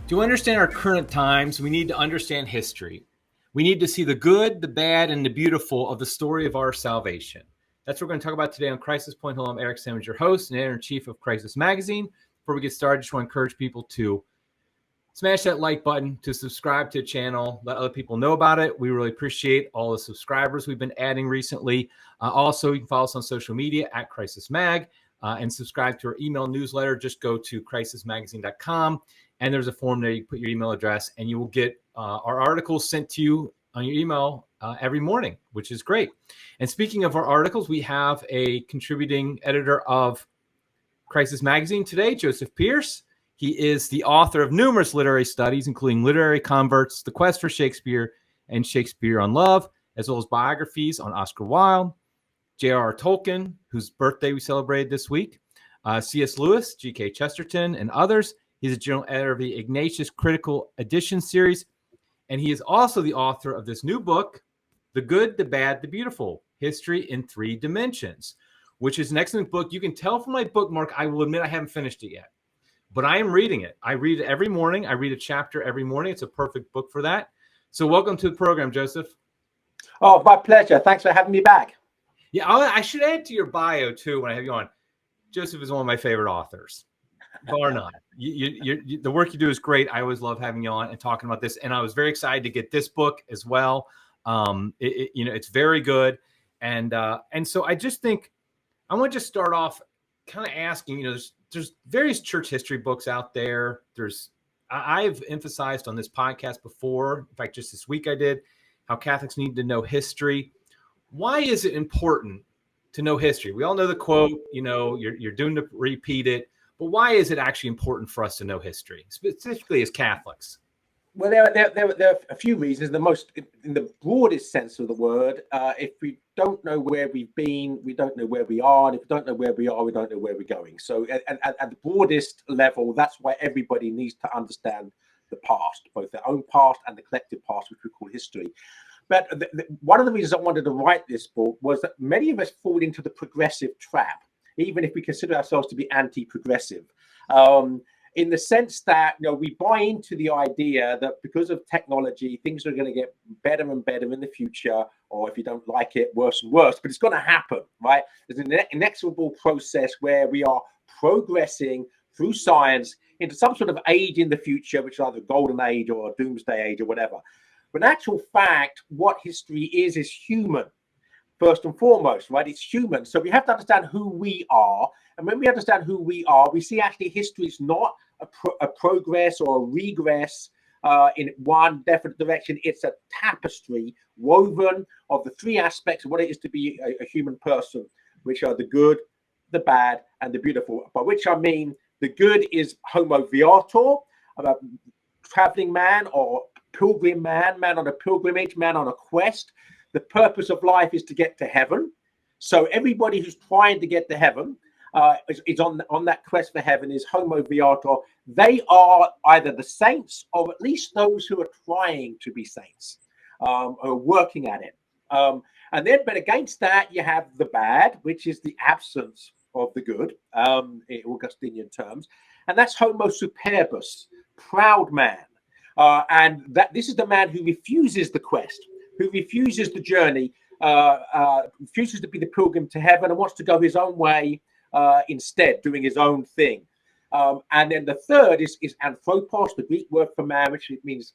To understand our current times, we need to understand history. We need to see the good, the bad, and the beautiful of the story of our salvation. That's what we're going to talk about today on Crisis Point. Hello, I'm Eric Simmons, your host and editor-in-chief of Crisis Magazine. Before we get started, I just want to encourage people to smash that like button, to subscribe to the channel, let other people know about it. We really appreciate all the subscribers we've been adding recently. Also, you can follow us on social media at Crisis Mag and subscribe to our email newsletter. Just go to crisismagazine.com. And there's a form there. You put your email address and you will get our articles sent to you on your email every morning, which is great. And speaking of our articles, we have a contributing editor of Crisis Magazine today, Joseph Pearce. He is the author of numerous literary studies, including Literary Converts, The Quest for Shakespeare, and Shakespeare on Love, as well as biographies on Oscar Wilde, J.R.R. Tolkien, whose birthday we celebrated this week, C.S. Lewis, G.K. Chesterton, and others. He's a general editor of the Ignatius Critical Editions series, and he is also the author of this new book, The Good, the Bad, the Beautiful, History in Three Dimensions, which is an excellent book. You can tell from my bookmark, I will admit I haven't finished it yet, but I am reading it. I read it every morning. I read a chapter every morning. It's a perfect book for that. So welcome to the program, Joseph. Oh, my pleasure. Thanks for having me back. Yeah, I should add to your bio, too, when I have you on. Joseph is one of my favorite authors. Bar none. The work you do is great. I always love having you on and talking about this. And I was very excited to get this book as well. It's very good. And so I just think I want to just start off kind of asking, there's various church history books out there. I've emphasized on this podcast before. In fact, just this week I did how Catholics need to know history. Why is it important to know history? We all know the quote, you're doomed to repeat it. But why is it actually important for us to know history, specifically as Catholics? Well, there are a few reasons. In the broadest sense of the word, if we don't know where we've been, we don't know where we are. And if we don't know where we are, we don't know where we're going. So at the broadest level, that's why everybody needs to understand the past, both their own past and the collective past, which we call history. But one of the reasons I wanted to write this book was that many of us fall into the progressive trap, even if we consider ourselves to be anti-progressive, in the sense that we buy into the idea that because of technology, things are going to get better and better in the future, or if you don't like it, worse and worse. But it's going to happen, right? There's an inexorable process where we are progressing through science into some sort of age in the future, which is either a golden age or a doomsday age or whatever. But in actual fact, what history is human. First and foremost, right? It's human. So we have to understand who we are. And when we understand who we are, we see actually history is not a progress or a regress in one definite direction. It's a tapestry woven of the three aspects of what it is to be a human person, which are the good, the bad, and the beautiful. By which I mean the good is homo viator, a traveling man or pilgrim man on a pilgrimage, man on a quest. The purpose of life is to get to heaven. So everybody who's trying to get to heaven is on that quest for heaven is homo viator. They are either the saints or at least those who are trying to be saints, are working at it. And then, but against that, you have the bad, which is the absence of the good, in Augustinian terms. And that's homo superbus, proud man. And that this is the man who refuses the quest, who refuses the journey, refuses to be the pilgrim to heaven and wants to go his own way instead, doing his own thing. And then the third is anthropos, the Greek word for man, which means,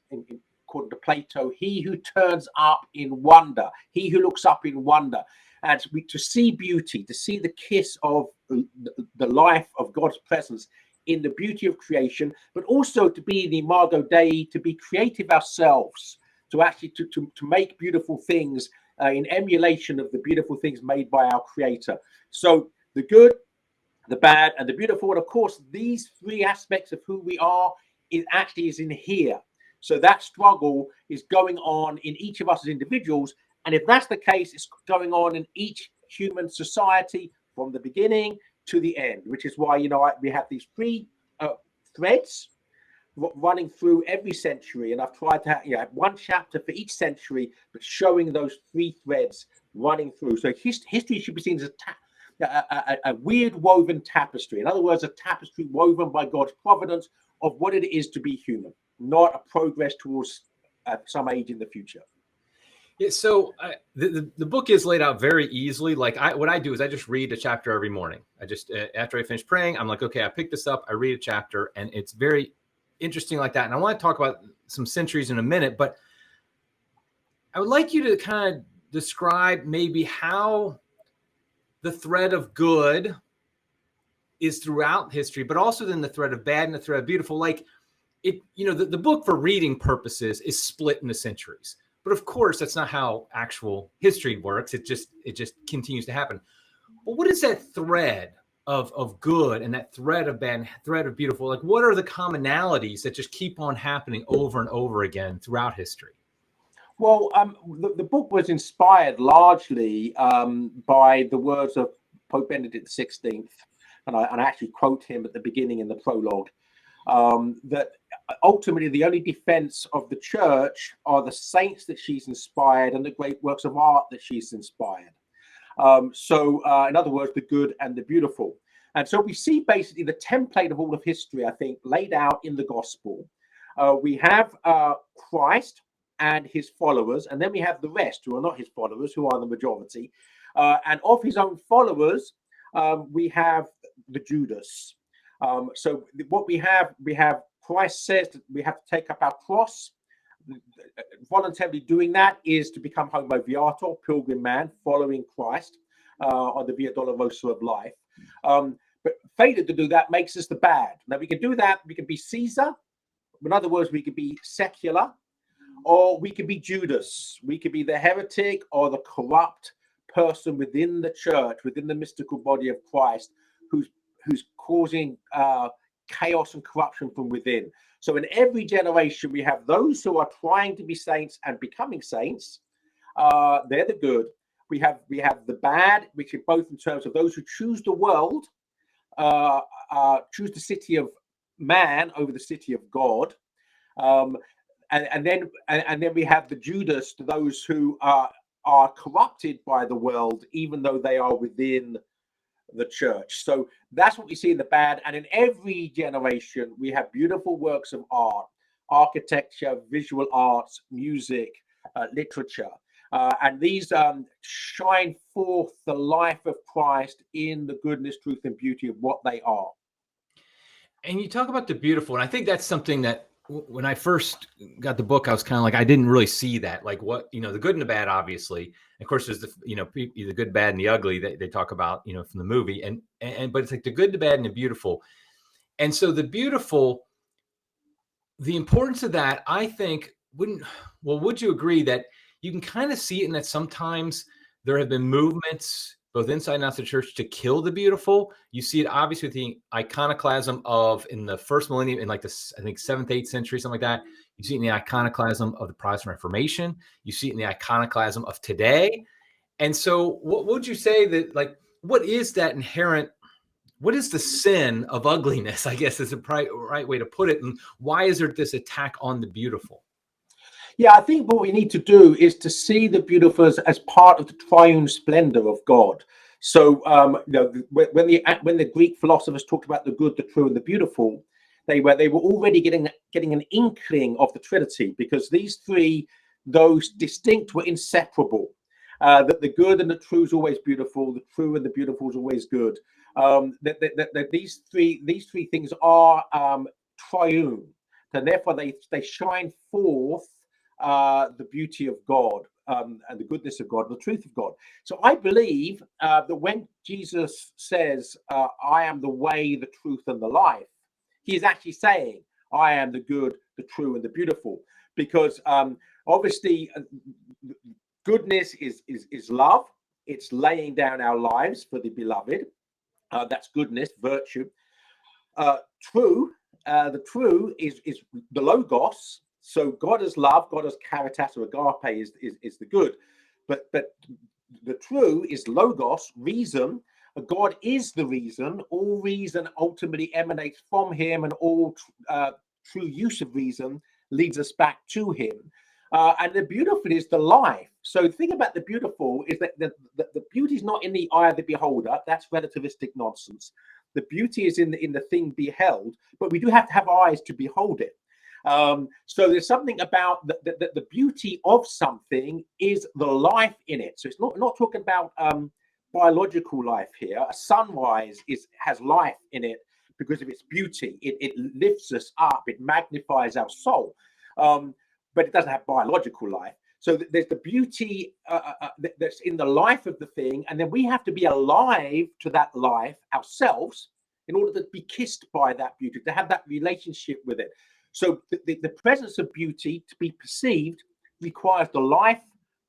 according to Plato, he who turns up in wonder, he who looks up in wonder. And to see beauty, to see the kiss of the life of God's presence in the beauty of creation, but also to be the imago Dei, to be creative ourselves, to actually to make beautiful things in emulation of the beautiful things made by our Creator. So the good, the bad, and the beautiful. And of course, these three aspects of who we are is in here. So that struggle is going on in each of us as individuals. And if that's the case, it's going on in each human society from the beginning to the end, which is why, we have these three threads running through every century. And I've tried to have one chapter for each century, but showing those three threads running through. So history should be seen as a weird woven tapestry. In other words, a tapestry woven by God's providence of what it is to be human, not a progress towards some age in the future. Yeah, so the book is laid out very easily. Like what I do is I just read a chapter every morning. I just after I finish praying, I'm like, okay, I pick this up, I read a chapter, and it's very interesting like that. And I want to talk about some centuries in a minute, but I would like you to kind of describe maybe how the thread of good is throughout history, but also then the thread of bad and the thread of beautiful. Like it, the book for reading purposes is split into centuries. But of course, that's not how actual history works. It just continues to happen. But what is that thread of good and that thread of bad and thread of beautiful? Like, what are the commonalities that just keep on happening over and over again throughout history? Well, the book was inspired largely by the words of Pope Benedict XVI, and I actually quote him at the beginning in the prologue, that ultimately the only defense of the church are the saints that she's inspired and the great works of art that she's inspired. In other words, the good and the beautiful. And so we see basically the template of all of history, I think, laid out in the gospel. We have Christ and his followers, and then we have the rest who are not his followers, who are the majority. And of his own followers, we have the Judas. So what we have Christ says that we have to take up our cross. Voluntarily doing that is to become homo viator, pilgrim man, following Christ on the Via Dolorosa of life. But failure to do that makes us the bad. Now we can do that. We can be Caesar. In other words, we could be secular, or we could be Judas. We could be the heretic or the corrupt person within the church, within the mystical body of Christ, who's causing chaos and corruption from within. So in every generation, we have those who are trying to be saints and becoming saints. They're the good. We have the bad, which is both in terms of those who choose the world, choose the city of man over the city of God, and then we have the Judas, to those who are corrupted by the world, even though they are within the church. So that's what we see in the bad. And in every generation, we have beautiful works of art, architecture, visual arts, music, literature. And these shine forth the life of Christ in the goodness, truth, and beauty of what they are. And you talk about the beautiful, and I think that's something that when I first got the book, I was kind of like, I didn't really see that. Like what, the good and the bad, obviously. Of course, there's the good, bad, and the ugly that they talk about, from the movie. But it's like the good, the bad, and the beautiful. And so the beautiful, the importance of that, I think, would you agree that you can kind of see it in that sometimes there have been movements both inside and outside the church to kill the beautiful? You see it obviously with the iconoclasm of in the first millennium, in like the, I think, 7th, 8th century, something like that. You see it in the iconoclasm of the Protestant Reformation. You see it in the iconoclasm of today. And so what would you say that, like, what is that inherent, what is the sin of ugliness, I guess is the right way to put it. And why is there this attack on the beautiful? Yeah, I think what we need to do is to see the beautiful as part of the triune splendor of God. So, when the Greek philosophers talked about the good, the true, and the beautiful, they were already getting an inkling of the Trinity, because these three, those distinct, were inseparable. That the good and the true is always beautiful, the true and the beautiful is always good. That these three things are triune, and therefore they shine forth the beauty of God, and the goodness of God, and the truth of God. So I believe that when Jesus says, I am the way, the truth, and the life, he is actually saying, I am the good, the true, and the beautiful. Because obviously, goodness is love. It's laying down our lives for the beloved. That's goodness, virtue. True, the true is the logos. So God is love, God is caritas, or agape is the good. But the true is logos, reason. God is the reason. All reason ultimately emanates from him, and all true use of reason leads us back to him. And the beautiful is the life. So the thing about the beautiful is that the beauty is not in the eye of the beholder. That's relativistic nonsense. The beauty is in the thing beheld, but we do have to have eyes to behold it. So there's something about the beauty of something is the life in it. So it's not talking about biological life here. A sunrise has life in it because of its beauty. It lifts us up. It magnifies our soul, but it doesn't have biological life. So there's the beauty that's in the life of the thing, and then we have to be alive to that life ourselves in order to be kissed by that beauty, to have that relationship with it. So the presence of beauty to be perceived requires the life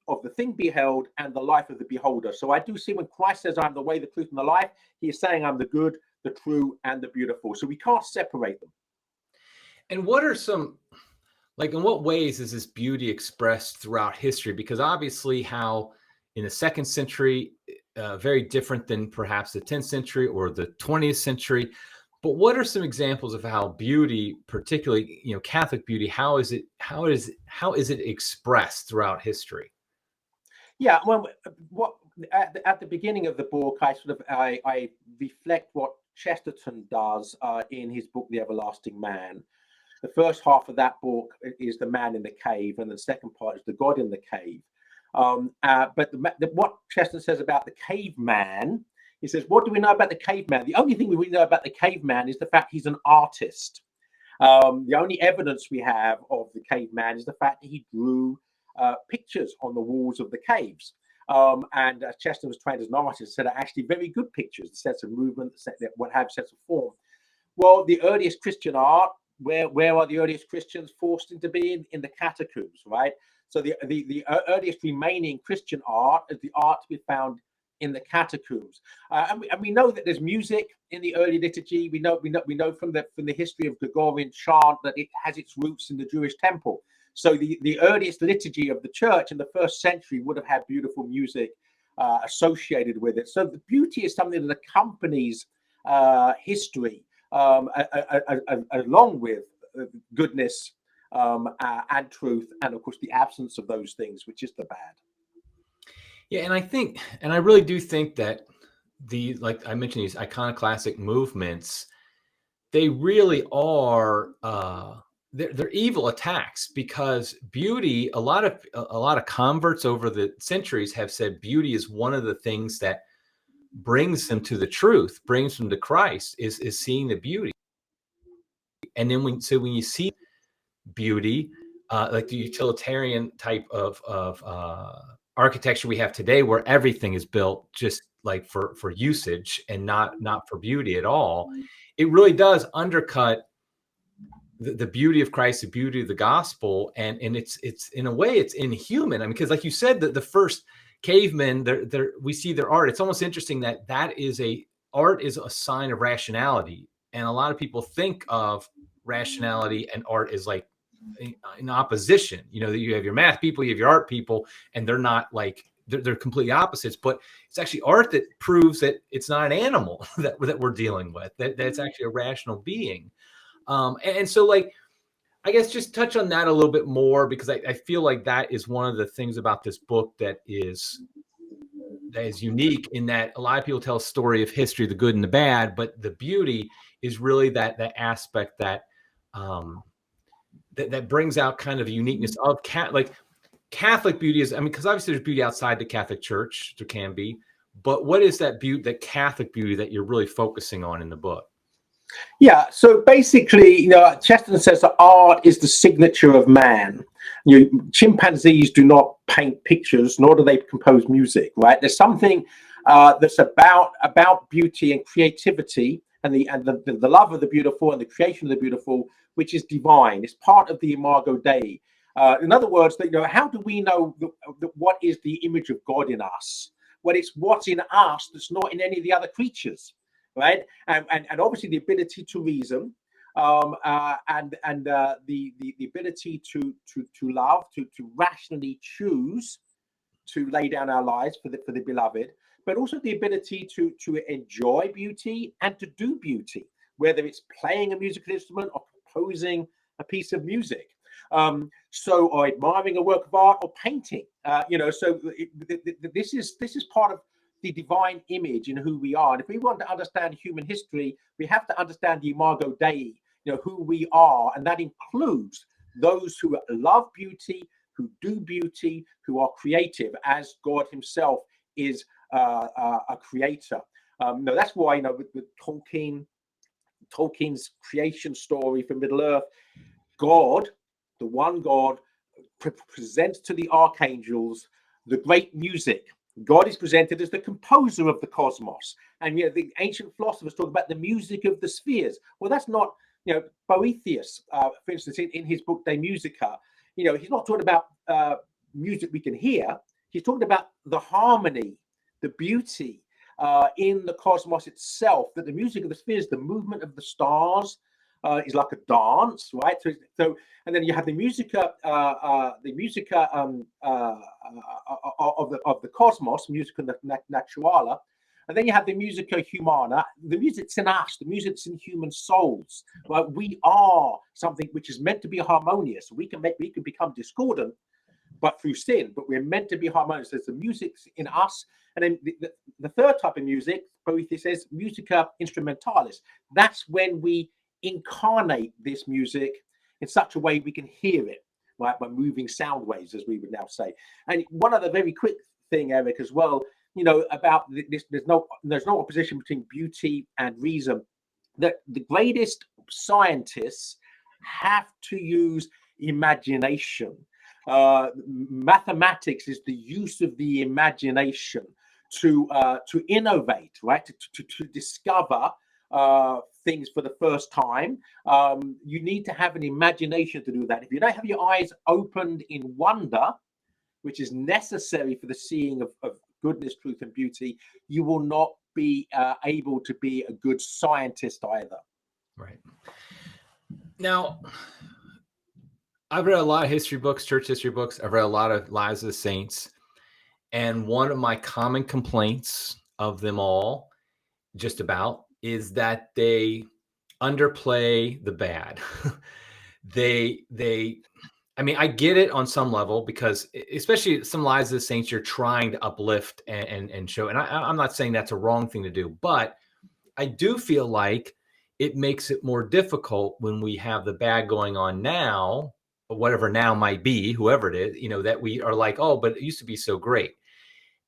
of the thing beheld and the life of the beholder. So I do see when Christ says, "I'm the way, the truth, and the life," he is saying, "I'm the good, the true, and the beautiful." So we can't separate them. And what are some, like, in what ways is this beauty expressed throughout history? Because obviously how in the 2nd century, very different than perhaps the 10th century or the 20th century. But what are some examples of how beauty, particularly, Catholic beauty, how is it expressed throughout history? Yeah, well, what at the beginning of the book, I reflect what Chesterton does in his book, The Everlasting Man. The first half of that book is the man in the cave, and the second part is the God in the cave. But what Chesterton says about the caveman, he says, what do we know about the caveman? The only thing we really know about the caveman is the fact he's an artist. The only evidence we have of the caveman is the fact that he drew pictures on the walls of the caves. And Chesterton was trained as an artist, so they're actually very good pictures, the sense of movement, what have sense of form. Well, the earliest Christian art, where are the earliest Christians forced into being? In the catacombs, right? So the earliest remaining Christian art is the art to be found in the catacombs, and we know that there's music in the early liturgy. We know from the history of Gregorian chant that it has its roots in the Jewish temple. So the earliest liturgy of the church in the 1st century would have had beautiful music associated with it. So the beauty is something that accompanies history, along with goodness and truth, and of course the absence of those things, which is the bad. Yeah, and I really do think that like I mentioned, these iconoclastic movements, they really are they're evil attacks, because beauty, a lot of converts over the centuries have said beauty is one of the things that brings them to the truth, brings them to Christ, is seeing the beauty. And then when you see beauty, like the utilitarian type of architecture we have today, where everything is built just like for usage and not for beauty at all, it really does undercut the beauty of Christ, the beauty of the gospel, and it's in a way it's inhuman. I mean, because like you said, the first cavemen, we see their art. It's almost interesting that art is a sign of rationality, and a lot of people think of rationality and art is like in opposition. You have your math people, you have your art people, and they're not like they're completely opposites. But it's actually art that proves that it's not an animal that we're dealing with, that it's actually a rational being. And so, like, I guess just touch on that a little bit more, because I feel like that is one of the things about this book that is unique, in that a lot of people tell a story of history, the good and the bad, but the beauty is really that aspect that that brings out kind of the uniqueness of Catholic beauty is, I mean, because obviously there's beauty outside the Catholic Church, there can be, but what is that beauty, that Catholic beauty that you're really focusing on in the book? Yeah, so basically, Chesterton says that art is the signature of man. Chimpanzees do not paint pictures, nor do they compose music, right? There's something that's about beauty and creativity, and the love of the beautiful and the creation of the beautiful, which is divine. It's part of the Imago Dei. In other words, how do we know what is the image of God in us? Well, it's what's in us that's not in any of the other creatures. Right, and obviously the ability to reason, and the ability to love, to rationally choose to lay down our lives for the beloved, but also the ability to enjoy beauty and to do beauty, whether it's playing a musical instrument or composing a piece of music. Or admiring a work of art or painting. This is part of the divine image in who we are. And if we want to understand human history, we have to understand the imago Dei, who we are, and that includes those who love beauty, who do beauty, who are creative, as God himself is a creator. That's why, with Tolkien's creation story for Middle-earth, God, the one God, presents to the archangels the great music. God is presented as the composer of the cosmos. And the ancient philosophers talk about the music of the spheres. Well, that's not, Boethius, for instance, in his book De Musica, he's not talking about music we can hear. He's talking about the harmony, the beauty in the cosmos itself, that the music of the spheres, the movement of the stars, is like a dance, right? So, and then you have the musica of the cosmos, musica naturalis, and then you have the musica humana, the music's in us, the music's in human souls. Right? We are something which is meant to be harmonious. We can become discordant, but through sin. But we're meant to be harmonious. There's the music's in us, and then the third type of music, Boethius says, musica instrumentalis. That's when we incarnate this music in such a way we can hear it, right, by moving sound waves, as we would now say. And one other very quick thing, Eric, as well, about this, there's no opposition between beauty and reason. That the greatest scientists have to use imagination. Mathematics is the use of the imagination to innovate, right, to discover things for the first time. You need to have an imagination to do that. If you don't have your eyes opened in wonder, which is necessary for the seeing of goodness, truth, and beauty, you will not be able to be a good scientist either. Right. Now, I've read a lot of history books, church history books. I've read a lot of Lives of the Saints. And one of my common complaints of them all, just about, is that they underplay the bad. I mean, I get it on some level, because especially some Lives of the Saints, you're trying to uplift and show. And I'm not saying that's a wrong thing to do, but I do feel like it makes it more difficult when we have the bad going on now, whatever now might be, whoever it is, that we are like, oh, but it used to be so great.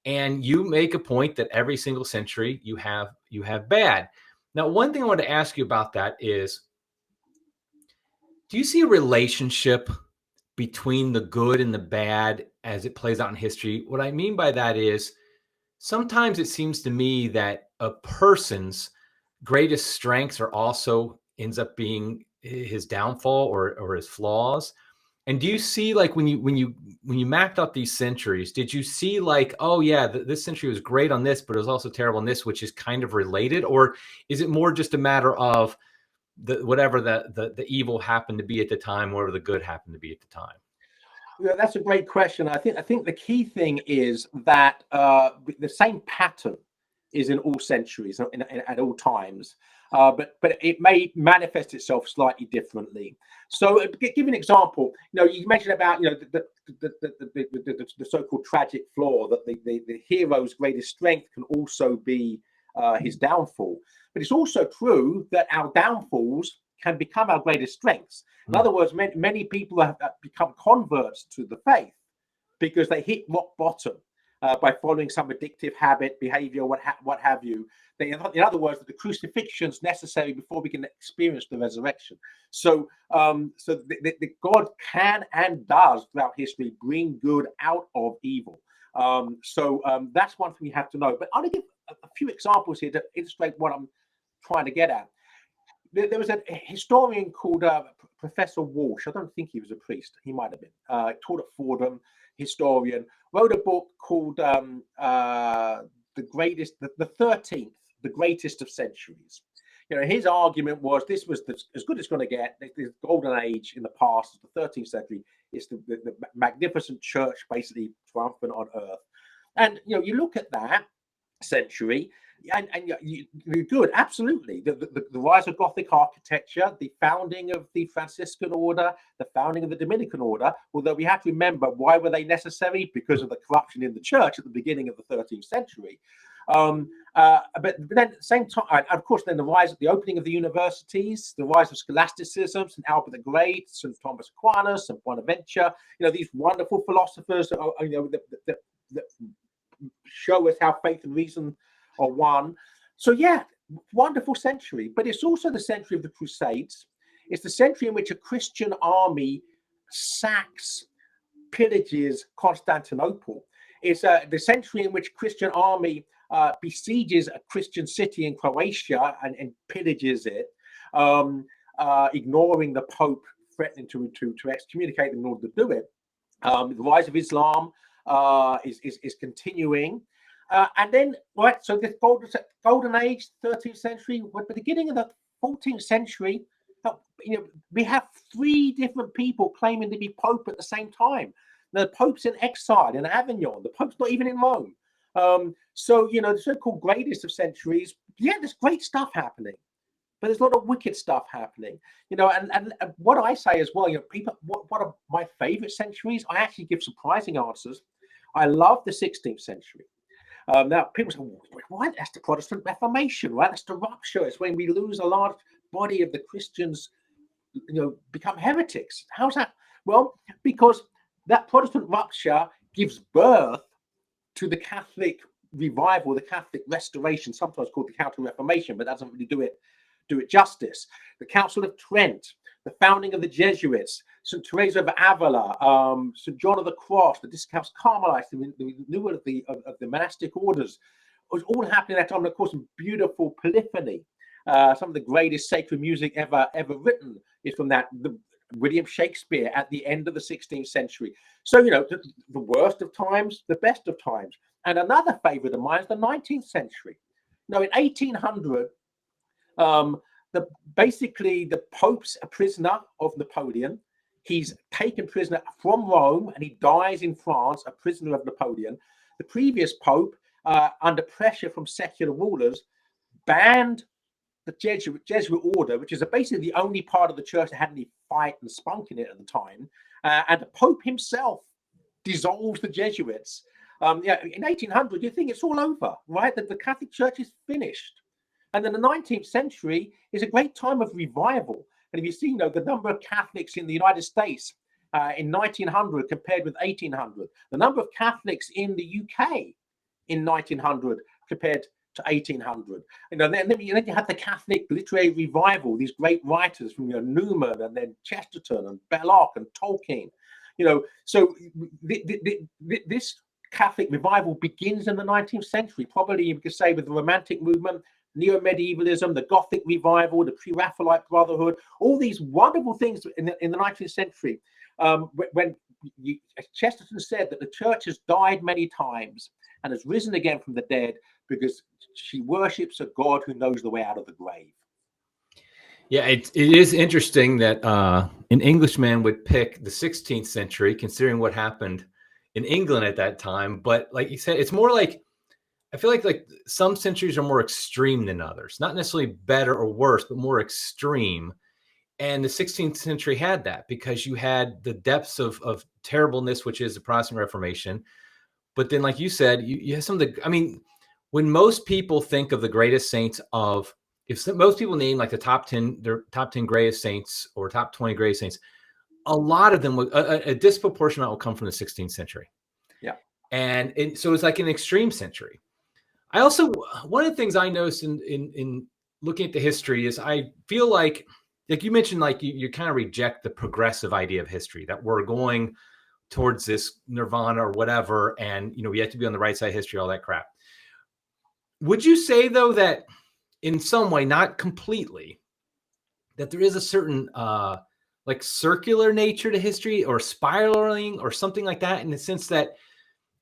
And you make a point that every single century you have bad. Now, one thing I want to ask you about that is, do you see a relationship between the good and the bad as it plays out in history? What I mean by that is, sometimes it seems to me that a person's greatest strengths are also ends up being his downfall or his flaws. And do you see, like, when you mapped out these centuries, did you see like, oh yeah, this century was great on this, but it was also terrible on this, which is kind of related? Or is it more just a matter of whatever the evil happened to be at the time, whatever the good happened to be at the time? Yeah, that's a great question. I think the key thing is that the same pattern is in all centuries, at all times, but it may manifest itself slightly differently. So, give an example. You mentioned about the so-called tragic flaw, that the hero's greatest strength can also be his downfall. But it's also true that our downfalls can become our greatest strengths. In other words, many people have become converts to the faith because they hit rock bottom by following some addictive habit, behavior, what have you. In other words, the crucifixion is necessary before we can experience the resurrection. So, the God can and does throughout history bring good out of evil. That's one thing we have to know. But I'll give a few examples here to illustrate what I'm trying to get at. There was a historian called Professor Walsh. I don't think he was a priest. He might have been. Taught at Fordham, historian. Wrote a book called The 13th, The Greatest of Centuries. His argument was this was as good as it's going to get. The golden age in the past, the 13th century, is the magnificent church basically triumphant on earth. And you look at that century, And you're good, absolutely. The rise of Gothic architecture, the founding of the Franciscan order, the founding of the Dominican order, although we have to remember, why were they necessary? Because of the corruption in the church at the beginning of the 13th century. But then at the same time, and of course, then the opening of the universities, the rise of scholasticism, St. Albert the Great, St. Thomas Aquinas, St. Bonaventure, these wonderful philosophers, that show us how faith and reason are one. So yeah, wonderful century. But it's also the century of the Crusades. It's the century in which a Christian army sacks, pillages Constantinople. It's the century in which Christian army besieges a Christian city in Croatia and pillages it, ignoring the Pope threatening to excommunicate them in order to do it. The rise of Islam is continuing. And then, right, so this golden age, 13th century, at the beginning of the 14th century, we have 3 different people claiming to be Pope at the same time. The Pope's in exile in Avignon. The Pope's not even in Rome. So, the so-called greatest of centuries, yeah, there's great stuff happening, but there's a lot of wicked stuff happening. And what I say as well, people, what are my favorite centuries? I actually give surprising answers. I love the 16th century. Now, people say, why? That's the Protestant Reformation, right? That's the rupture. It's when we lose a large body of the Christians, become heretics. How's that? Well, because that Protestant rupture gives birth to the Catholic revival, the Catholic restoration, sometimes called the Counter-Reformation, but that doesn't really do it justice. The Council of Trent, the founding of the Jesuits, St. Teresa of Avila, St. John of the Cross, the Discalced Carmelites, the renewal of the monastic orders, was all happening at that time. And of course, beautiful polyphony. Some of the greatest sacred music ever written is from that. William Shakespeare at the end of the 16th century. So, the worst of times, the best of times. And another favorite of mine is the 19th century. In 1800, basically the Pope's a prisoner of Napoleon. He's taken prisoner from Rome and he dies in France, a prisoner of Napoleon. The previous Pope, under pressure from secular rulers, banned the Jesuit order, which is basically the only part of the church that had any fight and spunk in it at the time. And the Pope himself dissolves the Jesuits. In 1800, you think it's all over, right? That the Catholic Church is finished. And then the 19th century is a great time of revival. And if you see, the number of Catholics in the United States in 1900 compared with 1800, the number of Catholics in the UK in 1900 compared to 1800, then you have the Catholic literary revival. These great writers from Newman and then Chesterton and Belloc and Tolkien. So this Catholic revival begins in the 19th century. Probably you could say with the Romantic movement, neo-medievalism, the Gothic revival, the Pre-Raphaelite Brotherhood, all these wonderful things in the 19th century. When Chesterton said that the church has died many times and has risen again from the dead because she worships a God who knows the way out of the grave. Yeah, it is interesting that an Englishman would pick the 16th century, considering what happened in England at that time. But like you said, it's more like, I feel like some centuries are more extreme than others, not necessarily better or worse, but more extreme. And the 16th century had that because you had the depths of terribleness, which is the Protestant Reformation. But then, like you said, you have some of the, when most people think of the greatest saints most people name like their top 10 greatest saints or top 20 greatest saints, a lot of them, a disproportionate amount will come from the 16th century. Yeah. And so it's like an extreme century. I also, one of the things I noticed in looking at the history is I feel like you mentioned, like you kind of reject the progressive idea of history, that we're going towards this nirvana or whatever. And, we have to be on the right side of history, all that crap. Would you say though, that in some way, not completely, that there is a certain, like circular nature to history or spiraling or something like that, in the sense that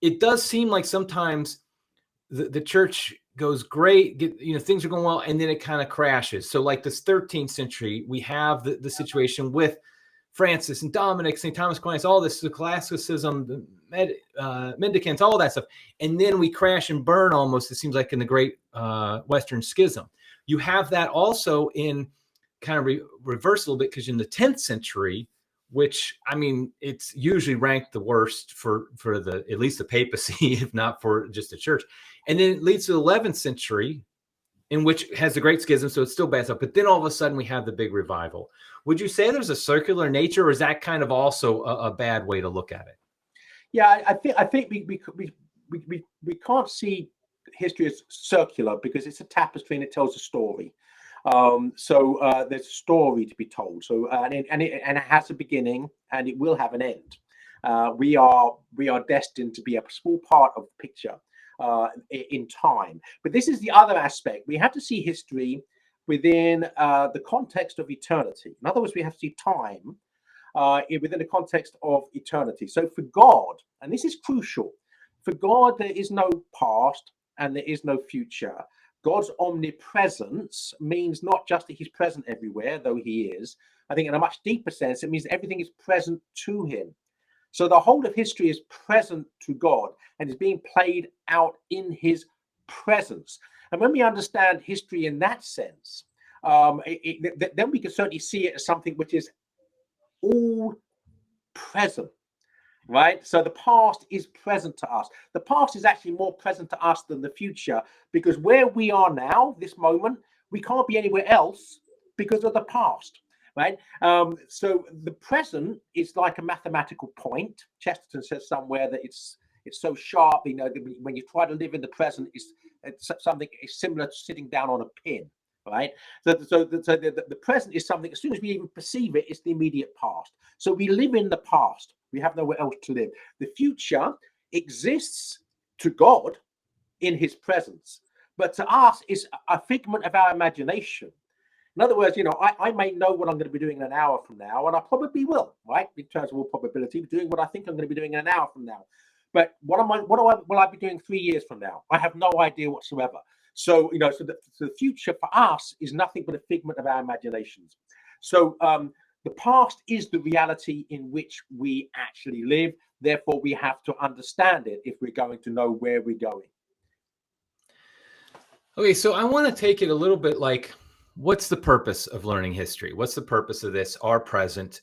it does seem like sometimes the church goes great, things are going well, and then it kind of crashes. So like this 13th century, we have the situation with Francis and Dominic, St. Thomas Aquinas, all this, the Scholasticism, the Mendicants, all that stuff. And then we crash and burn almost, it seems like, in the Great Western Schism. You have that also in kind of reverse a little bit, because in the 10th century, which, I mean, it's usually ranked the worst for the, at least the papacy, if not for just the church. And then it leads to the 11th century, in which has the Great Schism, so it's still bad stuff. But then all of a sudden we have the big revival. Would you say there's a circular nature, or is that kind of also a bad way to look at it? Yeah, I think we can't see history as circular, because it's a tapestry and it tells a story. So there's a story to be told. So and it has a beginning and it will have an end. We are destined to be a small part of the picture in time. But this is the other aspect. We have to see history within the context of eternity. In other words, we have to see time within the context of eternity. So for God, and this is crucial, for God there is no past and there is no future. God's omnipresence means not just that he's present everywhere, though he is. I think in a much deeper sense, it means everything is present to him. So the whole of history is present to God and is being played out in his presence. And when we understand history in that sense, then we can certainly see it as something which is all present, right? So the past is present to us. The past is actually more present to us than the future, because where we are now, this moment, we can't be anywhere else because of the past, right? So the present is like a mathematical point. Chesterton says somewhere that it's so sharp, you know, when you try to live in the present, it's something similar to sitting down on a pin, right? So the present is something, as soon as we even perceive it, it's the immediate past. So we live in the past. We have nowhere else to live. The future exists to God in his presence, but to us is a figment of our imagination. In other words, you know, I may know what I'm going to be doing in an hour from now, and I probably will, right? In terms of all probability, doing what I think I'm going to be doing in an hour from now. But what will I be doing 3 years from now? I have no idea whatsoever. So, you know, so the future for us is nothing but a figment of our imaginations. So the past is the reality in which we actually live. Therefore, we have to understand it if we're going to know where we're going. Okay, so I want to take it a little bit like, what's the purpose of learning history? What's the purpose of this, our present?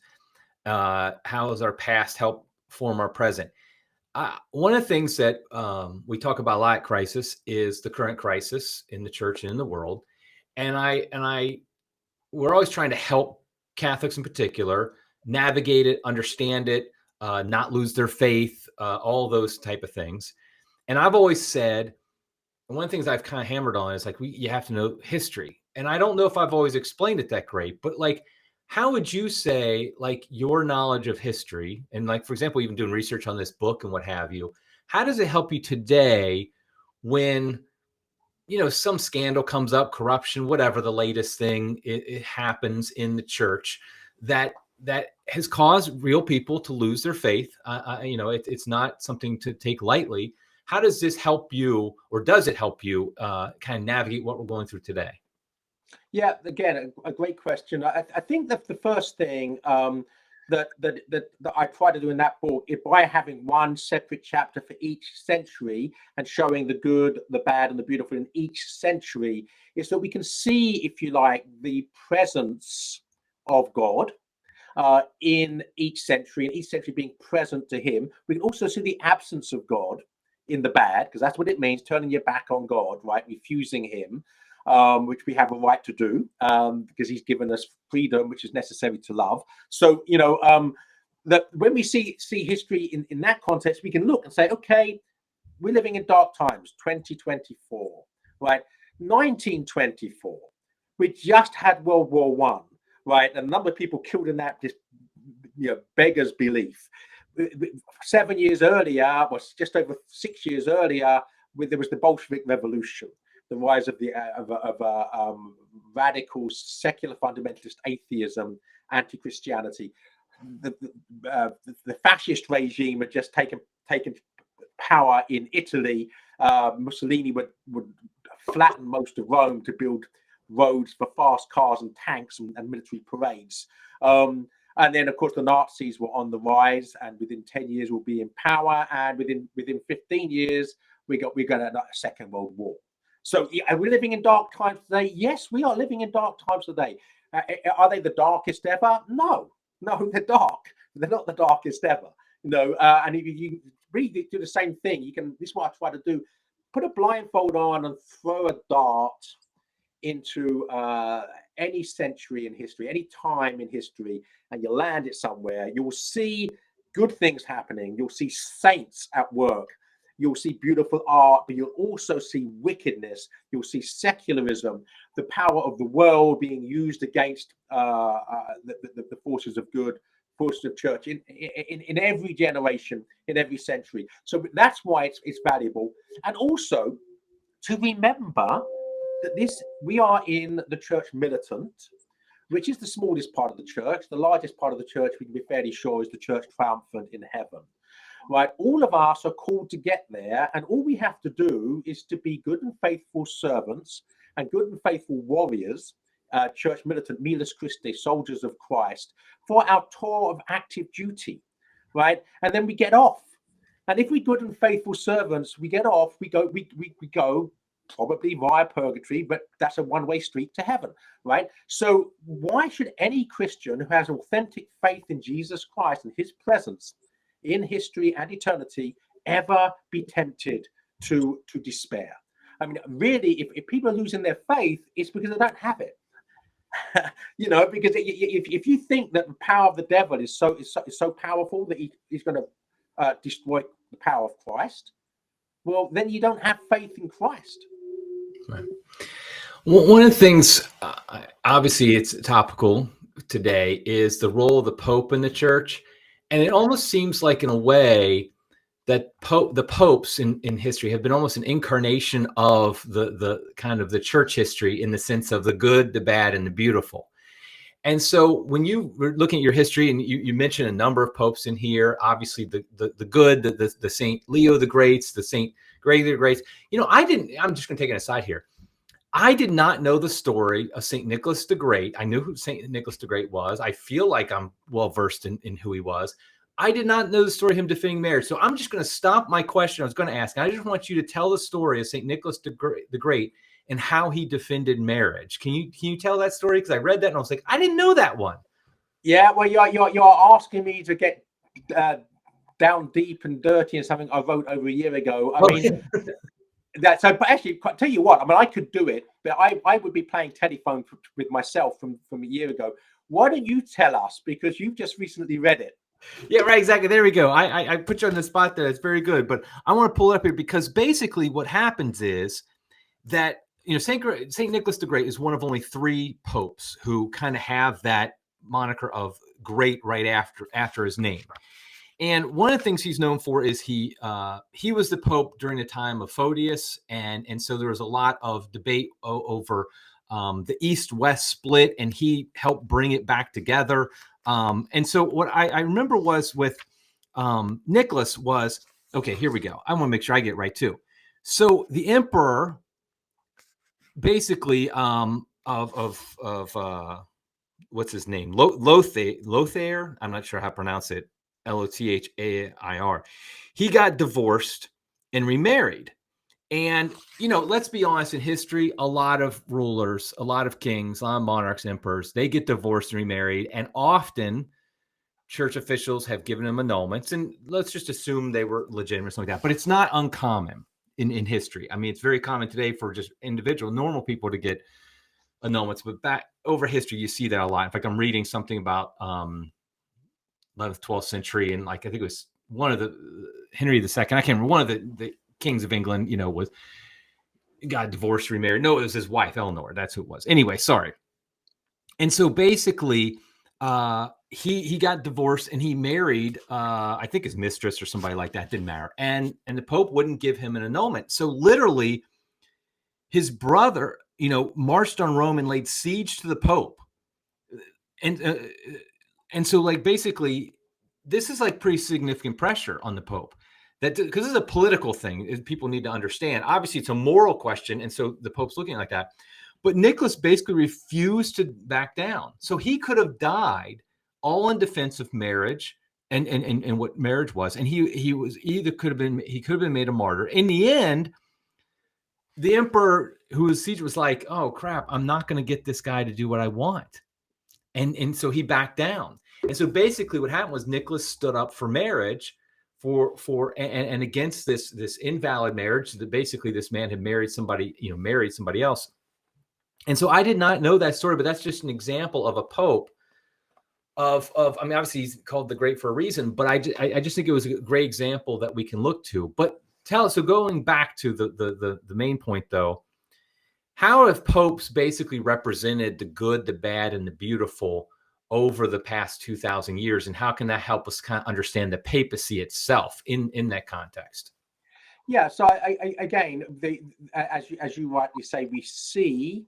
How does our past help form our present? One of the things that we talk about a lot at Crisis is the current crisis in the church and in the world. And we're always trying to help Catholics in particular navigate it, understand it, not lose their faith, all those type of things. And I've always said, one of the things I've kind of hammered on is like, you have to know history. And I don't know if I've always explained it that great, but like, how would you say, like, your knowledge of history, and like, for example, even doing research on this book and what have you, how does it help you today when, you know, some scandal comes up, corruption, whatever the latest thing, it happens in the church that has caused real people to lose their faith? You know, it's not something to take lightly. How does this help you, or does it help you kind of navigate what we're going through today? Yeah, again, a great question. I think that the first thing that I try to do in that book, is by having one separate chapter for each century and showing the good, the bad, and the beautiful in each century, is that we can see, if you like, the presence of God in each century, and each century being present to him. We can also see the absence of God in the bad, because that's what it means, turning your back on God, right? Refusing him. Which we have a right to do, because he's given us freedom, which is necessary to love. So, you know, that when we see history in that context, we can look and say, okay, we're living in dark times, 2024, right? 1924, we just had World War I, right? And a number of people killed in that, just, you know, beggars belief. 7 years earlier, was just over 6 years earlier, there was the Bolshevik Revolution, the rise of radical secular fundamentalist atheism, anti-Christianity. The fascist regime had just taken power in Italy. Mussolini would flatten most of Rome to build roads for fast cars and tanks and military parades. And then, of course, the Nazis were on the rise, and within 10 years we'll be in power, and within 15 years we got a Second World War. So are we living in dark times today? Yes, we are living in dark times today. Are they the darkest ever? No, they're dark. They're not the darkest ever. And if you read do the same thing, you can. This is what I try to do: put a blindfold on and throw a dart into any century in history, any time in history, and you land it somewhere. You will see good things happening. You'll see saints at work. You'll see beautiful art, but you'll also see wickedness. You'll see secularism, the power of the world being used against the forces of good, forces of church in every generation, in every century. So that's why it's valuable. And also to remember that we are in the church militant, which is the smallest part of the church. The largest part of the church, we can be fairly sure, is the church triumphant in heaven. Right, all of us are called to get there, and all we have to do is to be good and faithful servants and good and faithful warriors, church militant, miles Christi, soldiers of Christ, for our tour of active duty, right? And then we get off. And if we're good and faithful servants, we get off. We go probably via purgatory, but that's a one-way street to heaven, right? So why should any Christian who has authentic faith in Jesus Christ and his presence in history and eternity ever be tempted to despair? I mean, really, if people are losing their faith, it's because they don't have it. Because if you think that the power of the devil is so powerful that he's going to destroy the power of Christ, well, then you don't have faith in Christ. Right. Well, one of the things, obviously, it's topical today, is the role of the Pope in the church. And it almost seems like, in a way, that the popes in history have been almost an incarnation of the kind of the church history, in the sense of the good, the bad, and the beautiful. And so when you were looking at your history, and you mentioned a number of popes in here, obviously the good, the Saint Leo the Greats, the Saint Gregory the Greats. I'm just going to take an aside here. I did not know the story of St. Nicholas the Great. I knew who St. Nicholas the Great was. I feel like I'm well-versed in who he was. I did not know the story of him defending marriage. So I'm just going to stop my question I was going to ask. I just want you to tell the story of St. Nicholas the Great and how he defended marriage. Can you tell that story? Because I read that and I was like, I didn't know that one. Yeah, well, you're asking me to get down deep and dirty in something I wrote over a year ago. I mean... But actually, I'll tell you what, I mean, I could do it, but I would be playing telephone with myself from a year ago. Why don't you tell us? Because you've just recently read it. Yeah, right, exactly. There we go. I put you on the spot there. It's very good. But I want to pull it up here, because basically what happens is that, St. Nicholas the Great is one of only 3 popes who kind of have that moniker of great right after his name. And one of the things he's known for is he was the Pope during the time of Photius, and so there was a lot of debate over the East-West split, and he helped bring it back together. And so what I remember was with Nicholas was, okay, here we go. I want to make sure I get it right too. So the emperor, basically, of what's his name, Lothair. I'm not sure how to pronounce it. Lothair. He got divorced and remarried. And, let's be honest, in history, a lot of rulers, a lot of kings, a lot of monarchs, emperors, they get divorced and remarried. And often church officials have given them annulments. And let's just assume they were legitimate, something like that. But it's not uncommon in history. I mean, it's very common today for just individual, normal people to get annulments. But back over history, you see that a lot. In fact, I'm reading something about 11th, 12th century, and I think it was one of the Henry II. I can't remember, one of the kings of England, got divorced, remarried. No, it was his wife, Eleanor. That's who it was. Anyway, sorry. And so basically, he got divorced and he married, I think his mistress or somebody like that. Didn't matter. And the Pope wouldn't give him an annulment. So literally, his brother, marched on Rome and laid siege to the Pope. And so, basically, this is pretty significant pressure on the Pope, that because this is a political thing. People need to understand. Obviously, it's a moral question, and so the Pope's looking like that. But Nicholas basically refused to back down. So he could have died all in defense of marriage and what marriage was. And he could have been made a martyr. In the end, the emperor who was siege was like, oh crap, I'm not going to get this guy to do what I want. And so he backed down. And so basically what happened was Nicholas stood up for marriage and against this invalid marriage that basically this man had married somebody else. And so I did not know that story, but that's just an example of a pope of I mean, obviously he's called the Great for a reason, but I just think it was a great example that we can look to. But so going back to the main point though, how have popes basically represented the good, the bad, and the beautiful over the past 2,000 years, and how can that help us kind of understand the papacy itself in that context? Yeah, so again, as you rightly say, we see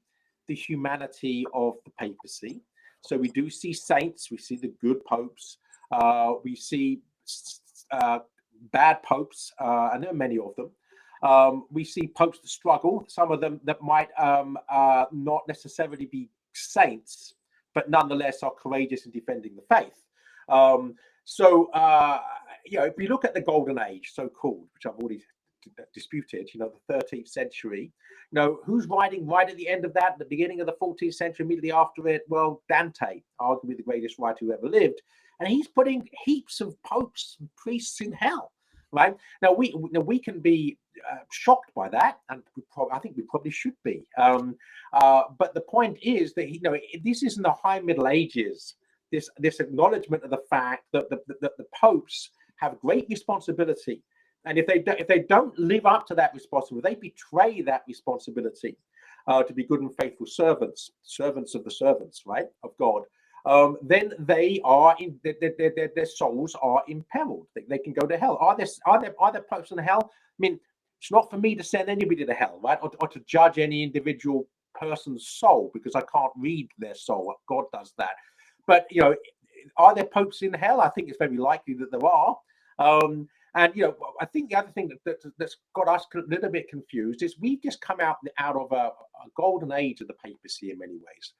the humanity of the papacy. So we do see saints, we see the good popes, we see bad popes, and there are many of them. We see popes that struggle, some of them that might not necessarily be saints, but nonetheless are courageous in defending the faith. If we look at the Golden Age, so called, which I've already disputed, the 13th century, who's writing right at the end of that, the beginning of the 14th century, immediately after it? Well, Dante, arguably the greatest writer who ever lived, and he's putting heaps of popes and priests in hell. Right now, we can be shocked by that, and I think we probably should be. But the point is that this is in the High Middle Ages. This acknowledgement of the fact that the popes have great responsibility, and if they don't live up to that responsibility, they betray that responsibility to be good and faithful servants of the servants, right, of God. Then they are their souls are imperiled. They can go to hell. Are there popes in hell? I mean, it's not for me to send anybody to hell, right, or to judge any individual person's soul, because I can't read their soul. God does that. But are there popes in hell? I think it's very likely that there are. And I think the other thing that's got us a little bit confused is we've just come out of a golden age of the papacy in many ways.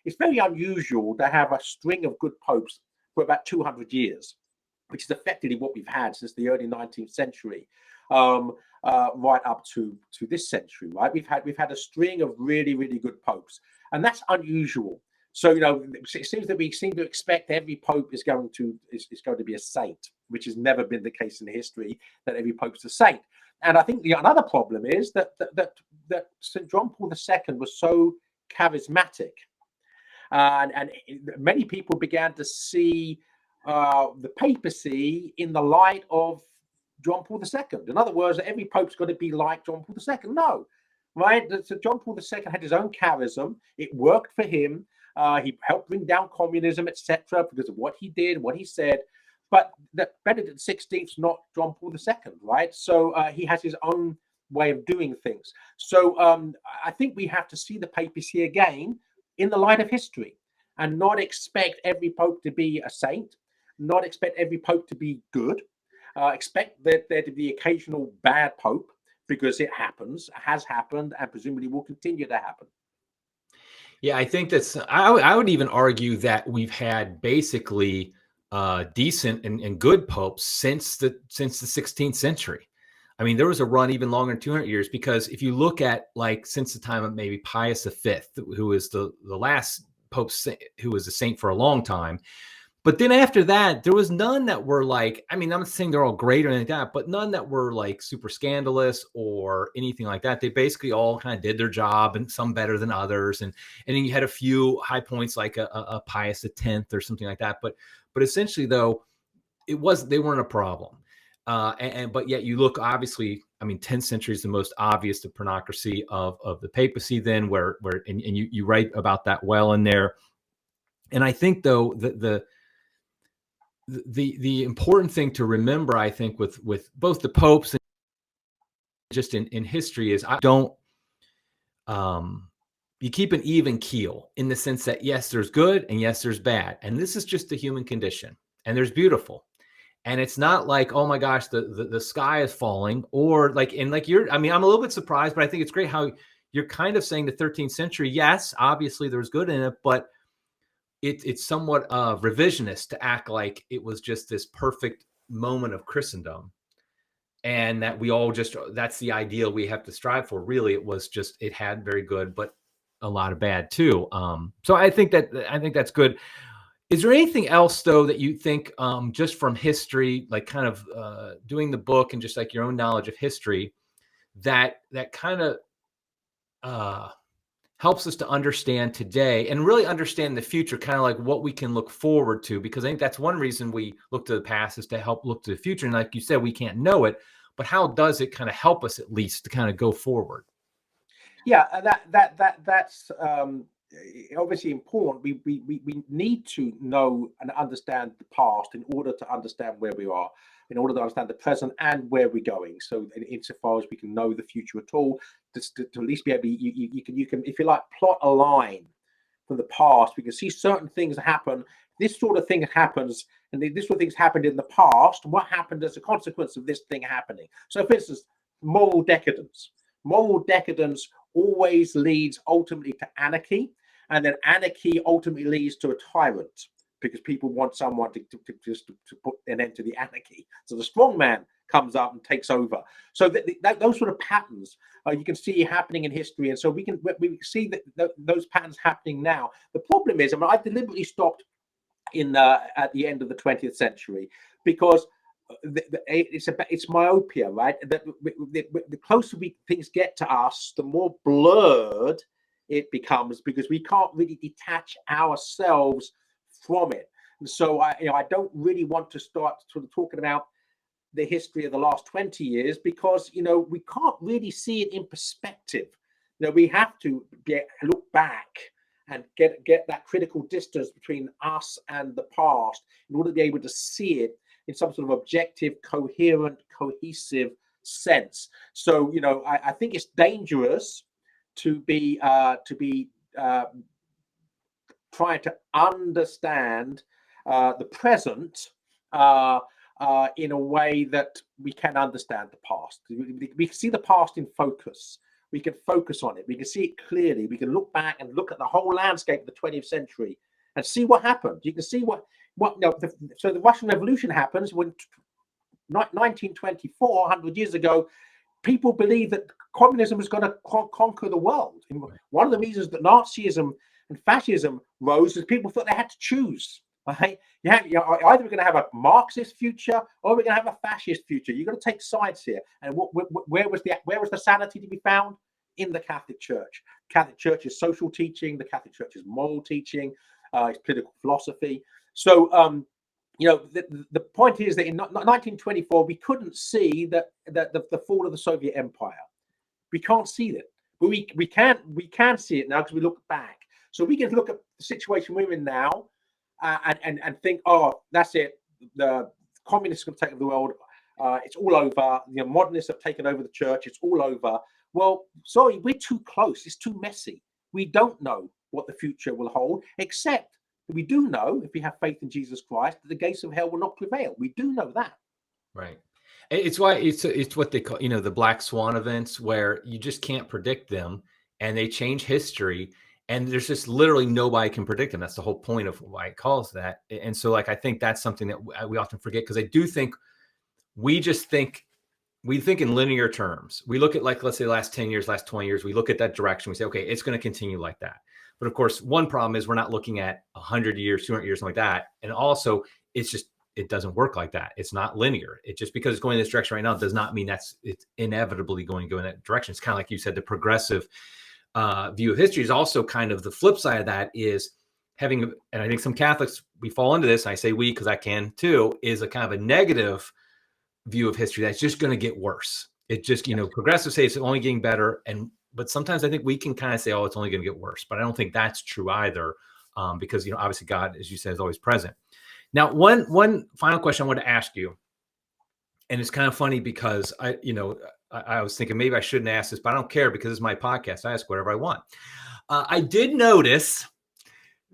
It's very unusual to have a string of good popes for about 200 years, which is effectively what we've had since the early 19th century, right up to this century. Right, we've had a string of really, really good popes, and that's unusual. So it seems that we seem to expect every pope is going to be a saint, which has never been the case in history, that every pope's a saint. And I think another problem is that St. John Paul II was so charismatic, and many people began to see the papacy in the light of John Paul II. In other words, that every pope's got to be like John Paul II. No, right? So John Paul II had his own charism. It worked for him. He helped bring down communism, etc., because of what he did, what he said. But that Benedict XVI is not John Paul II, right? So he has his own way of doing things. So I think we have to see the papacy again in the light of history, and not expect every pope to be a saint, not expect every pope to be good. Expect there to be occasional bad pope, because it has happened, and presumably will continue to happen. Yeah, I think I would even argue that we've had basically decent and good popes since the 16th century. I mean, there was a run even longer than 200 years, because if you look at since the time of maybe Pius V, who was the last pope who was a saint for a long time. But then after that, there was none that were I mean, I'm not saying they're all great or anything like that, but none that were super scandalous or anything like that. They basically all kind of did their job, and some better than others. And then you had a few high points like a Pius X or something like that. But essentially, though, they weren't a problem. But yet you look, obviously, I mean, 10th century is the most obvious the pornocracy of the papacy then, where you write about that well in there. And I think, though, the important thing to remember, I think, with both the popes and just in history is you keep an even keel, in the sense that yes, there's good and yes, there's bad. And this is just the human condition, and there's beautiful. And it's not oh my gosh, the sky is falling, or I mean, I'm a little bit surprised, but I think it's great how you're kind of saying the 13th century, yes, obviously there's good in it, but it's somewhat revisionist to act like it was just this perfect moment of Christendom, and that we all just, that's the ideal we have to strive for. Really, it was just, it had very good, but a lot of bad too. So I think that's good. Is there anything else though that you think, just from history, like kind of doing the book and just like your own knowledge of history, that kind of helps us to understand today and really understand the future, kind of like what we can look forward to? Because I think that's one reason we look to the past, is to help look to the future. And like you said, we can't know it, but how does it kind of help us at least to kind of go forward? Yeah, and that's obviously important. We need to know and understand the past in order to understand where we are, in order to understand the present and where we're going. So insofar as we can know the future at all, to at least be able, you can, if you like, plot a line from the past. We can see certain things happen. This sort of thing happens, and this sort of things happened in the past. What happened as a consequence of this thing happening? So, for instance, moral decadence. Moral decadence always leads ultimately to anarchy, and then anarchy ultimately leads to a tyrant, because people want someone to put an end to the anarchy. So the strong man comes up and takes over. So those sort of patterns you can see happening in history, and so we see that those patterns happening now. The problem is, I mean, I deliberately stopped in at the end of the 20th century, because it's myopia, right? The closer things get to us, the more blurred it becomes, because we can't really detach ourselves from it. And so I don't really want to start sort of talking about the history of the last 20 years, because we can't really see it in perspective. We have to look back and get that critical distance between us and the past in order to be able to see it in some sort of objective, coherent, cohesive sense. So I think it's dangerous to be trying to understand the present in a way that we can understand the past. We can see the past in focus. We can focus on it. We can see it clearly. We can look back and look at the whole landscape of the 20th century and see what happened. You can see so the Russian Revolution happens when 1924, 100 years ago, people believed that communism was going to conquer the world. And one of the reasons that Nazism and fascism rose is people thought they had to choose. Right? Either we're going to have a Marxist future or we're going to have a fascist future. You've got to take sides here. And where was the sanity to be found? In the Catholic Church. Catholic Church is social teaching. The Catholic Church is moral teaching. It's political philosophy. So the point is that in 1924 we couldn't see the fall of the Soviet Empire. We can't see that, but we can see it now because we look back. So we can look at the situation we're in now and think, oh, that's it. The communists have taken the world. It's all over. The modernists have taken over the church. It's all over. Well, sorry, we're too close. It's too messy. We don't know what the future will hold, except that we do know, if we have faith in Jesus Christ, that the gates of hell will not prevail. We do know that. Right. It's why it's what they call, the black swan events, where you just can't predict them, and they change history, and there's just literally nobody can predict them. That's the whole point of why it calls that. And so, like, I think that's something that we often forget, because I do think we think in linear terms. We look at, like, let's say the last 10 years, last 20 years, we look at that direction. We say, okay, it's going to continue like that. But of course, one problem is we're not looking at 100 years, 200 years, like that. And also, it doesn't work like that. It's not linear. It just, because it's going in this direction right now, does not mean it's inevitably going to go in that direction. It's kind of like you said, the progressive view of history is also kind of the flip side of that, is having, and I think some Catholics, we fall into this, and I say we because I can too, is a kind of a negative view of history that's just going to get worse. It just, progressives say it's only getting better, but sometimes I think we can kind of say, oh, it's only going to get worse. But I don't think that's true either, because obviously God, as you said, is always present. Now, one final question I want to ask you, and it's kind of funny because I was thinking maybe I shouldn't ask this, but I don't care because it's my podcast. I ask whatever I want. I did notice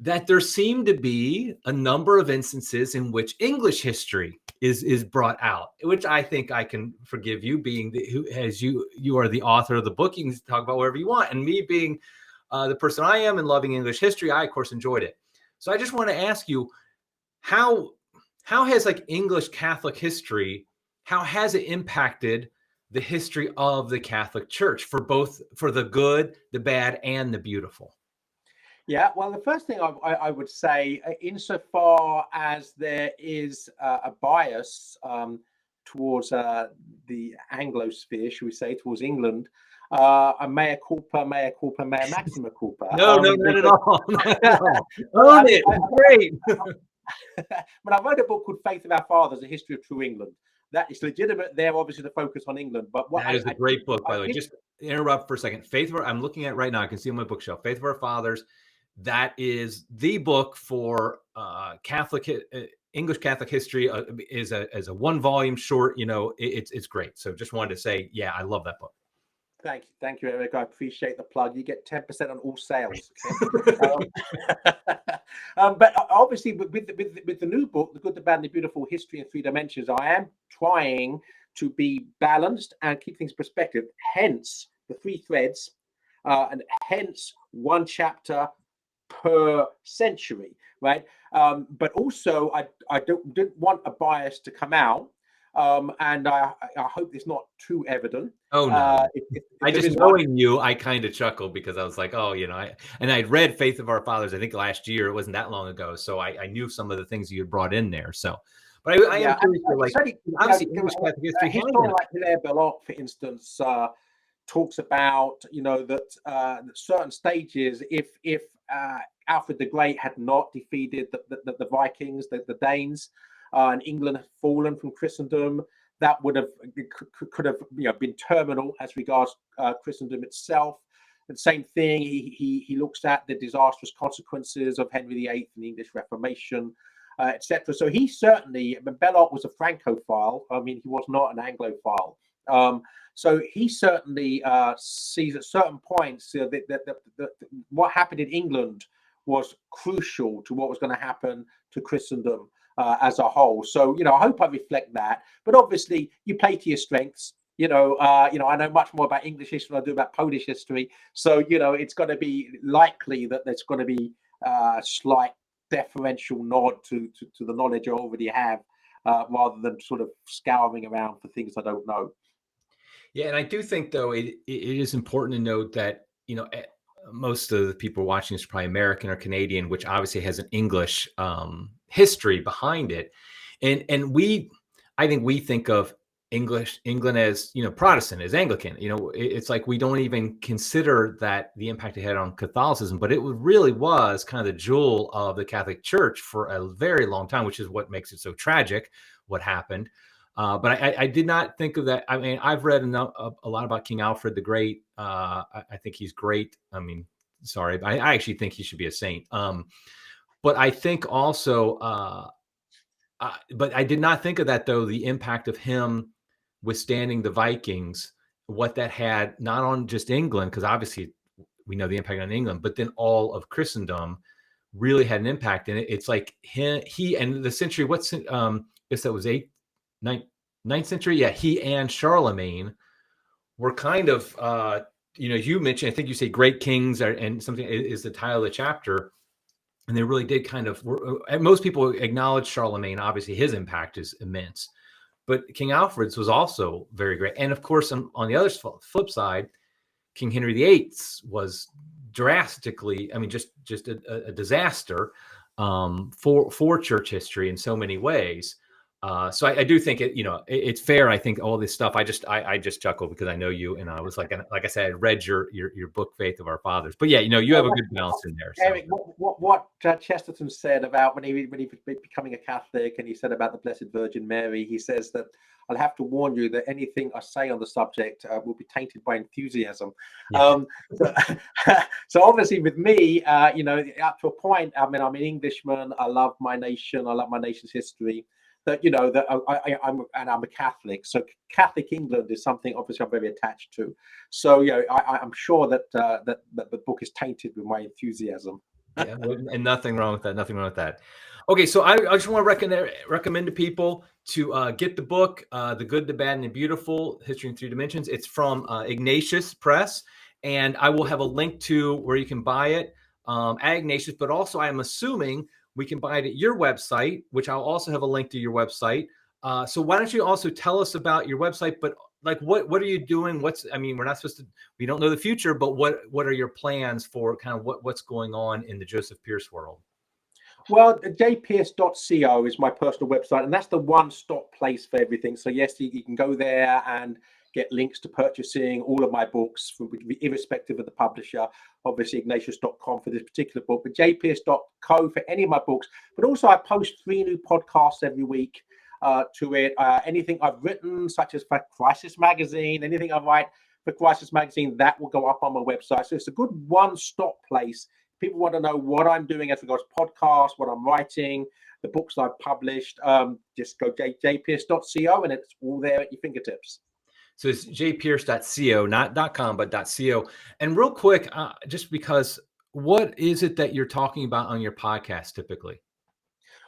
that there seemed to be a number of instances in which English history is brought out, which I think I can forgive you, being as you are the author of the book. You can talk about whatever you want, and me being the person I am and loving English history, I of course enjoyed it. So I just want to ask you, how has like English Catholic history, how has it impacted the history of the Catholic Church for the good, the bad, and the beautiful? Yeah, well, the first thing I would say, insofar as there is a bias towards the Anglosphere, should we say, towards England, a mea culpa, mea culpa, mea maxima culpa. No, not at all. Not at all. Own it. Great. But I wrote a book called Faith of Our Fathers, A History of True England. That is legitimate there, obviously, to focus on England. But what that is a great book, by the way. Just interrupt for a second. I'm looking at it right now. I can see on my bookshelf, Faith of Our Fathers. That is the book for English Catholic history. Is a 1-volume short. It's great. So just wanted to say, yeah, I love that book. Thank you, Eric. I appreciate the plug. You get 10% on all sales. But obviously, with the new book, The Good, the Bad, and the Beautiful: History in Three Dimensions, I am trying to be balanced and keep things in perspective. Hence the 3 threads, and hence 1 chapter per century, right? But also, I didn't want a bias to come out. And I hope it's not too evident. Oh no! If I just knowing you, I kind of chuckled because I was like, oh, I'd read Faith of Our Fathers, I think last year. It wasn't that long ago, so I knew some of the things you had brought in there. So, but I am curious, obviously English Catholic history. Historian like Hilaire Belloc, for instance, talks about that certain stages, if Alfred the Great had not defeated the Vikings, the Danes, and England had fallen from Christendom, that could have been terminal as regards Christendom itself. And same thing, he looks at the disastrous consequences of Henry VIII and the English Reformation, etc. So he certainly, Belloc was a Francophile. I mean, he was not an Anglophile. So he certainly sees at certain points that what happened in England was crucial to what was going to happen to Christendom as a whole. So, I hope I reflect that. But obviously, you play to your strengths. I know much more about English history than I do about Polish history. So, it's going to be likely that there's going to be a slight deferential nod to the knowledge I already have, rather than sort of scouring around for things I don't know. Yeah, and I do think, though, it is important to note that, most of the people watching this are probably American or Canadian, which obviously has an English history behind it. And I think we think of England as, Protestant, as Anglican. It's like we don't even consider that the impact it had on Catholicism, but it really was kind of the jewel of the Catholic Church for a very long time, which is what makes it so tragic, what happened. But I did not think of that. I mean, I've read a lot about King Alfred the Great. I think he's great. I mean, sorry, but I actually think he should be a saint. But I think also, but I did not think of that, though, the impact of him withstanding the Vikings, what that had not on just England, because obviously we know the impact on England, but then all of Christendom really had an impact. And it's like he and the century, I guess that was 9th century. Yeah, he and Charlemagne were kind of, you mentioned, I think you say great kings, and something is the title of the chapter. And they really did kind of, most people acknowledge Charlemagne. Obviously, his impact is immense. But King Alfred's was also very great. And of course, on the other flip side, King Henry VIII was drastically, just a disaster for church history in so many ways. So I do think it's fair. I think all this stuff, I just chuckle because I know you, and I was like I said, I read your book, Faith of Our Fathers. But yeah, you have a good balance in there. So. Eric, what Chesterton said about when he was becoming a Catholic, and he said about the Blessed Virgin Mary, he says that, I'll have to warn you that anything I say on the subject will be tainted by enthusiasm. Yeah. So obviously with me, up to a point, I'm an Englishman. I love my nation. I love my nation's history. I'm a Catholic, so Catholic England is something obviously I'm very attached to. So I'm sure that the book is tainted with my enthusiasm. Yeah, and nothing wrong with that. Nothing wrong with that. Okay, so I just want to recommend to people to get the book, The Good, the Bad, and the Beautiful: History in Three Dimensions. It's from Ignatius Press, and I will have a link to where you can buy it at Ignatius, but also I'm assuming we can buy it at your website, which I'll also have a link to your website. So why don't you also tell us about your website, but like what are you doing? We're not supposed to, we don't know the future, but what are your plans for kind of what's going on in the Joseph Pearce world? Well, jpearce.co is my personal website, and that's the one-stop place for everything. So yes, you can go there and get links to purchasing all of my books, irrespective of the publisher. Obviously, ignatius.com for this particular book, but jpearce.co for any of my books. But also, I post 3 new podcasts every week to it. Anything I've written, such as for Crisis Magazine, anything I write for Crisis Magazine, that will go up on my website. So it's a good one-stop place. People want to know what I'm doing as regards podcasts, what I'm writing, the books I've published. Just go jpearce.co, and it's all there at your fingertips. So it's jpearce.co, not .com, but .co. And real quick, just because, what is it that you're talking about on your podcast typically?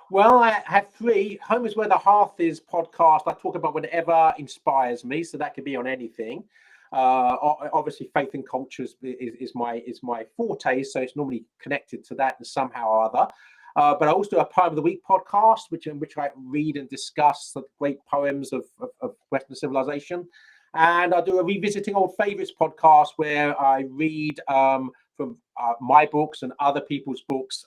Well, I have 3. Home is Where the Hearth Is podcast. I talk about whatever inspires me, so that could be on anything. Obviously, faith and culture is my forte, so it's normally connected to that somehow or other. But I also do a Poem of the Week podcast, in which I read and discuss the great poems of Western civilization. And I do a Revisiting Old Favorites podcast, where I read from my books and other people's books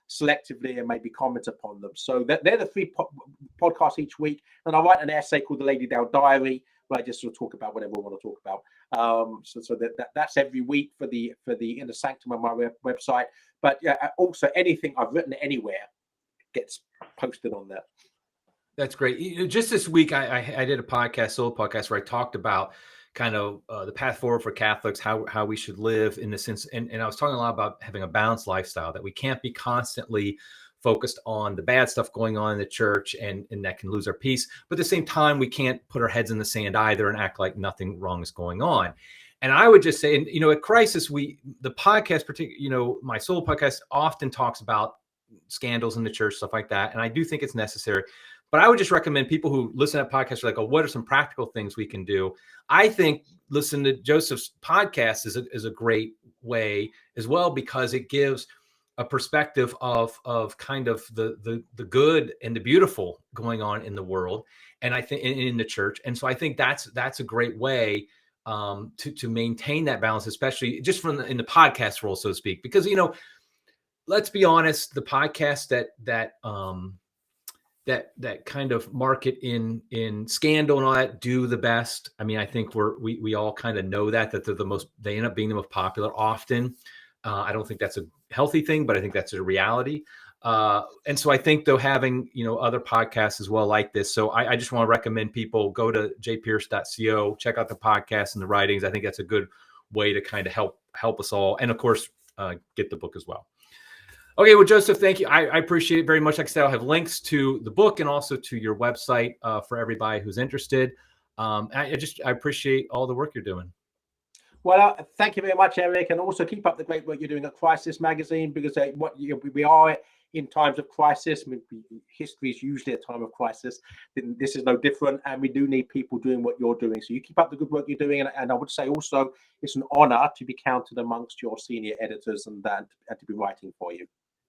selectively and maybe comment upon them. So they're the 3 podcasts each week. And I write an essay called The Lady Dale Diary, where I just sort of talk about whatever I want to talk about. So that's every week for the inner sanctum of my website. But also anything I've written anywhere gets posted on there. That's great. Just this week, I did a solo podcast where I talked about kind of the path forward for Catholics, how we should live in the sense. And I was talking a lot about having a balanced lifestyle, that we can't be constantly focused on the bad stuff going on in the church, and that can lose our peace. But at the same time, we can't put our heads in the sand either and act like nothing wrong is going on. And I would just say, and at Crisis, the podcast, particularly, my solo podcast often talks about scandals in the church, stuff like that. And I do think it's necessary. But I would just recommend people who listen to podcasts are like, oh, what are some practical things we can do? I think listen to Joseph's podcast is a great way as well, because it gives a perspective of kind of the good and the beautiful going on in the world, and I think in the church. And so I think that's a great way to maintain that balance, especially just in the podcast role, so to speak. Because let's be honest, the podcasts that kind of market in scandal and all that do the best. I mean, I think we all kind of know that they end up being the most popular often. I don't think that's a healthy thing, but I think that's a reality. And so I think, though, having other podcasts as well like this. So I just want to recommend people go to jpearce.co, check out the podcast and the writings. I think that's a good way to kind of help us all, and of course get the book as well. Okay, well, Joseph, thank you. I appreciate it very much. Like I said, I'll have links to the book and also to your website for everybody who's interested. I appreciate all the work you're doing. Well, thank you very much, Eric, and also keep up the great work you're doing at Crisis Magazine, because we are in times of crisis. I mean, history is usually a time of crisis. This is no different, and we do need people doing what you're doing. So you keep up the good work you're doing, and I would say also it's an honor to be counted amongst your senior editors and to be writing for you.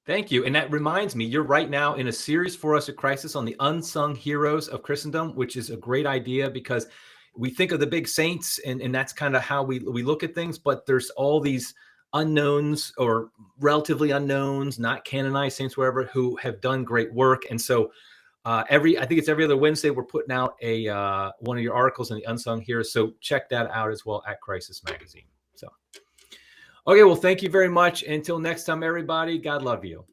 Thank you. And that reminds me, you're right now in a series for us at Crisis on the unsung heroes of Christendom, which is a great idea, because we think of the big saints, and that's kind of how we look at things, but there's all these unknowns or relatively unknowns, not canonized saints, wherever, who have done great work. And so I think it's every other Wednesday, we're putting out one of your articles on the unsung heroes. So check that out as well at Crisis Magazine. So, okay, well, thank you very much. Until next time, everybody, God love you.